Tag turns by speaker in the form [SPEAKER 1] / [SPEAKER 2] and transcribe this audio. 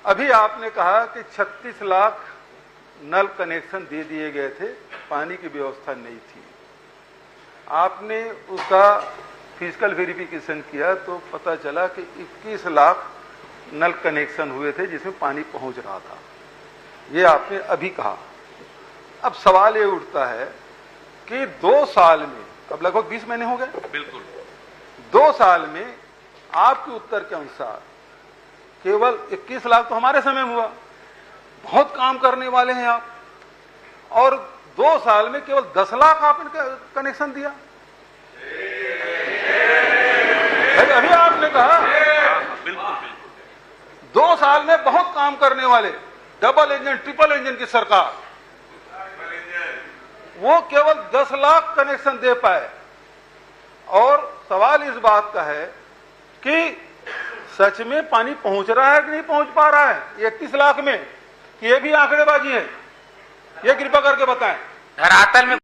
[SPEAKER 1] अभी आपने कहा कि 36 लाख नल कनेक्शन दे दिए गए थे, पानी की व्यवस्था नहीं थी। आपने उसका फिजिकल वेरिफिकेशन किया तो पता चला कि 21 लाख नल कनेक्शन हुए थे जिसमें पानी पहुंच रहा था। ये आपने अभी कहा। अब सवाल ये उठता है कि 2 साल में, अब लगभग 20 महीने हो गए,
[SPEAKER 2] बिल्कुल
[SPEAKER 1] 2 साल में आपके उत्तर के अनुसार केवल 21 लाख तो हमारे समय में हुआ। बहुत काम करने वाले हैं आप, और 2 साल में केवल 10 लाख आपने कनेक्शन दिया। अभी आपने कहा
[SPEAKER 2] बिल्कुल
[SPEAKER 1] 2 साल में बहुत काम करने वाले, डबल इंजन ट्रिपल इंजन की सरकार, वो केवल 10 लाख कनेक्शन दे पाए। और सवाल इस बात का है कि सच में पानी पहुंच रहा है कि नहीं पहुंच पा रहा है 31 लाख में, ये भी आंकड़ेबाजी है? ये कृपा करके बताएं।
[SPEAKER 3] धरातल में